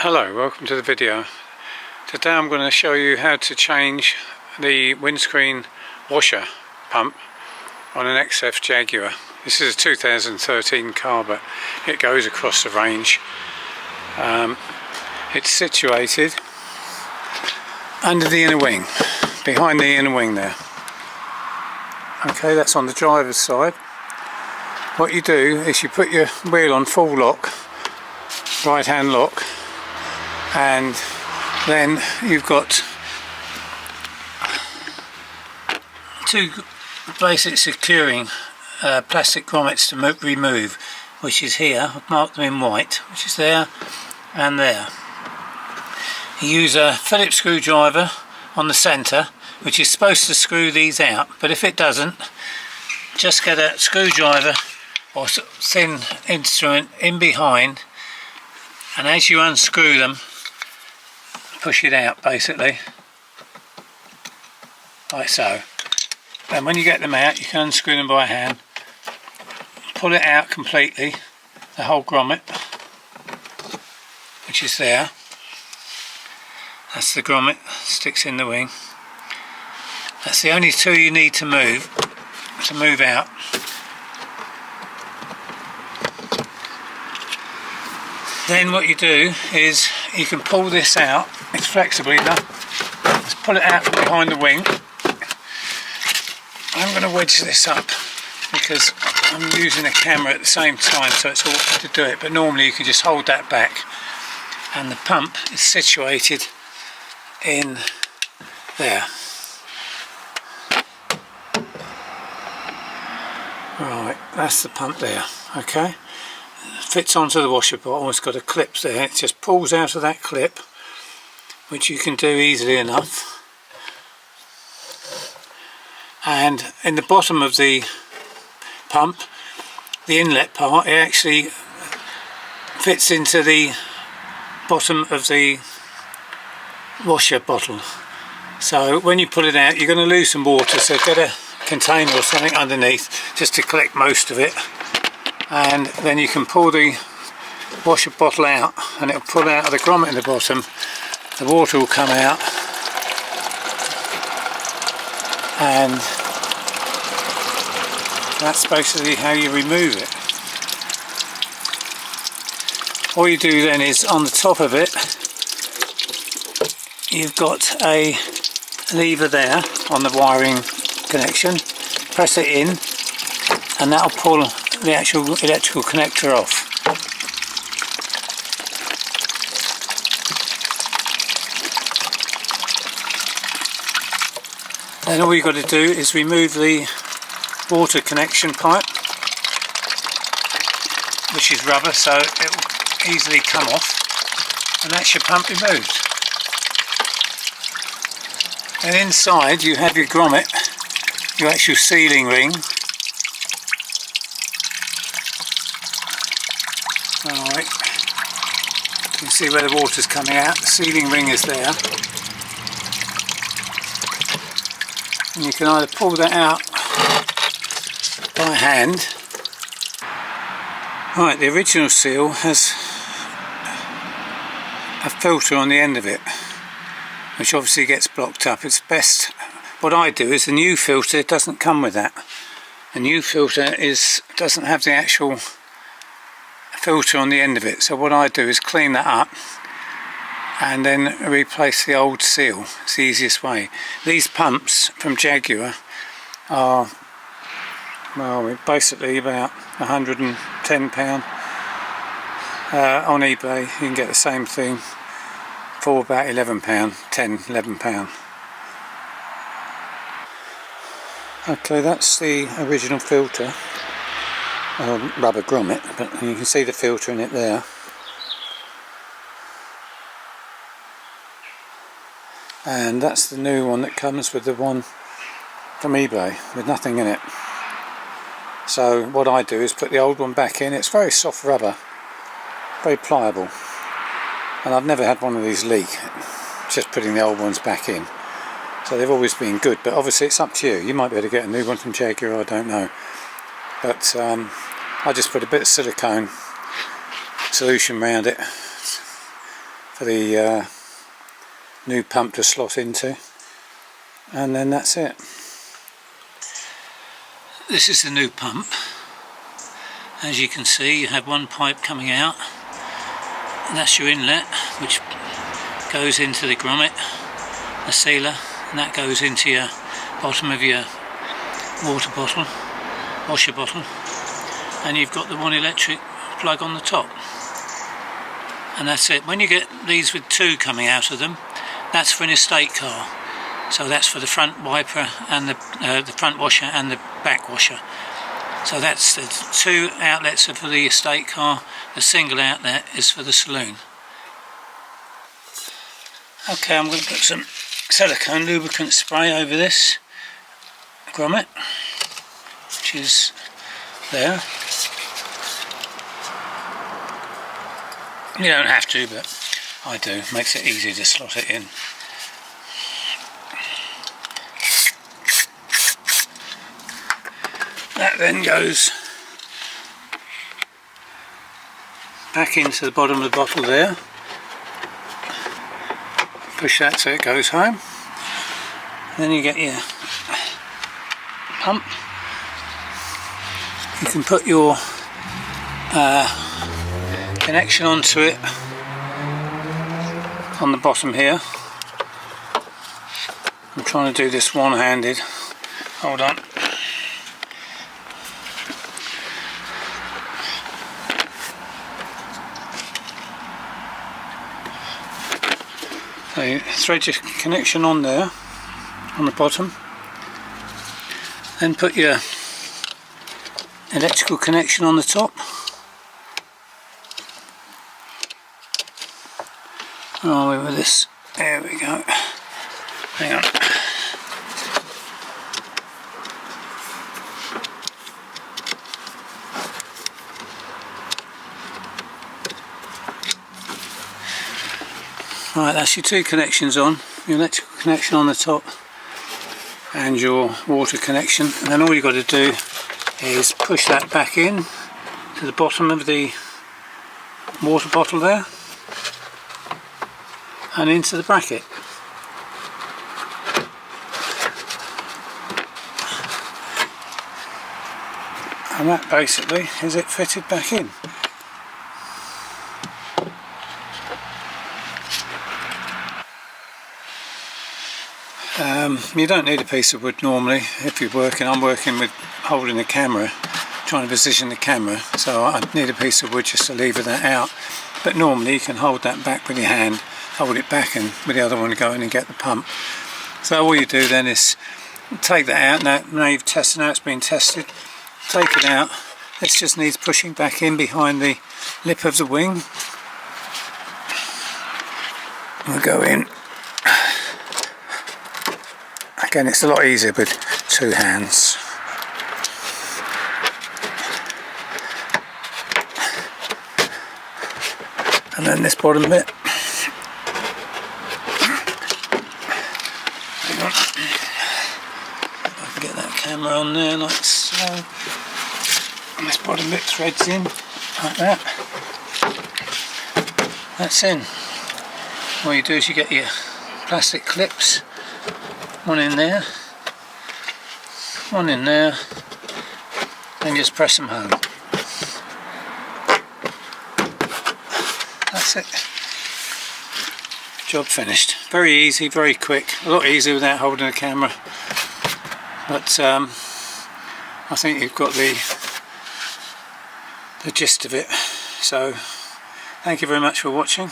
Hello, welcome to the video. Today I'm going to show you how to change the windscreen washer pump on an XF Jaguar. This is a 2013 car, but it goes across the range. It's situated under the inner wing, behind the inner wing there. Okay, that's on the driver's side. What you do is you put your wheel on full lock, right hand lock, and then you've got two basic securing plastic grommets to remove, which is here. I've marked them in white, which is there and there. You use a Phillips screwdriver on the centre, which is supposed to screw these out, but if it doesn't, just get a screwdriver or thin instrument in behind, and as you unscrew them, push it out basically, like so. And when you get them out, you can unscrew them by hand, pull it out completely, the whole grommet, which is there. That's the grommet, sticks in the wing. That's the only two you need to move out. Then what you do is you can pull this out. It's flexible enough. Let's pull it out from behind the wing. I'm going to wedge this up because I'm using a camera at the same time, so it's awkward to do it, but normally you can just hold that back, and the pump is situated in there. Right, that's the pump there. Okay, fits onto the washer bottle. It's got a clip there. It just pulls out of that clip, which you can do easily enough. And in the bottom of the pump, the inlet part, it actually fits into the bottom of the washer bottle. So when you pull it out, you're going to lose some water, so get a container or something underneath just to collect most of it, and then you can pull the washer bottle out and it'll pull out of the grommet in the bottom. The water will come out, and that's basically how you remove it. All you do then is, on the top of it, you've got a lever there on the wiring connection. Press it in and that'll pull the actual electrical connector off. Then all you've got to do is remove the water connection pipe, which is rubber, so it will easily come off, and that's your pump removed. And inside you have your grommet, your actual sealing ring. Alright, you can see where the water's coming out. The sealing ring is there. And you can either pull that out by hand. Right, the original seal has a filter on the end of it, which obviously gets blocked up. It's best, what I do is, the new filter doesn't come with that. The new filter doesn't have the actual filter on the end of it, so what I do is clean that up and then replace the old seal. It's the easiest way. These pumps from Jaguar are, well, basically about £110. On eBay you can get the same thing for about £11, £11. Okay, that's the original filter, rubber grommet, but you can see the filter in it there. And that's the new one that comes with the one from eBay with nothing in it. So what I do is put the old one back in. It's very soft rubber, very pliable, and I've never had one of these leak, just putting the old ones back in. So they've always been good, but obviously it's up to you. You might be able to get a new one from Jaguar, I don't know. But I just put a bit of silicone solution around it for the new pump to slot into, and then that's it. This is the new pump. As you can see, you have one pipe coming out, and that's your inlet, which goes into the grommet, the sealer, and that goes into your bottom of your water bottle, washer bottle, and you've got the one electric plug on the top, and that's it. When you get these with two coming out of them, that's for an estate car, so that's for the front wiper and the front washer and the back washer. So that's the two outlets are for the estate car, the single outlet is for the saloon. Okay, I'm going to put some silicone lubricant spray over this grommet, which is there. You don't have to, but I do. Makes it easy to slot it in. That then goes back into the bottom of the bottle there. Push that so it goes home. Then you get your pump. You can put your connection onto it on the bottom here. I'm trying to do this one-handed. Hold on. So you thread your connection on there, on the bottom, then put your electrical connection on the top. Where are we with this? There we go. Hang on. Right, that's your two connections on, your electrical connection on the top and your water connection, and then all you've got to do is push that back in to the bottom of the water bottle there and into the bracket. And that basically is it fitted back in. You don't need a piece of wood normally if you're working. I'm working with holding the camera, trying to position the camera, so I need a piece of wood just to lever that out. But normally you can hold that back with your hand, hold it back, and with the other one go in and get the pump. So all you do then is take that out. Now you've tested, now it's been tested, take it out. This just needs pushing back in behind the lip of the wing. We'll go in. Again, it's a lot easier with two hands. And then this bottom bit. Hang on. If I can get that camera on there like so. And this bottom bit threads in like that. That's in. All you do is you get your plastic clips. One in there, one in there, and just press them home. That's it. Job finished. Very easy, very quick. A lot easier without holding a camera. But I think you've got the gist of it. So thank you very much for watching.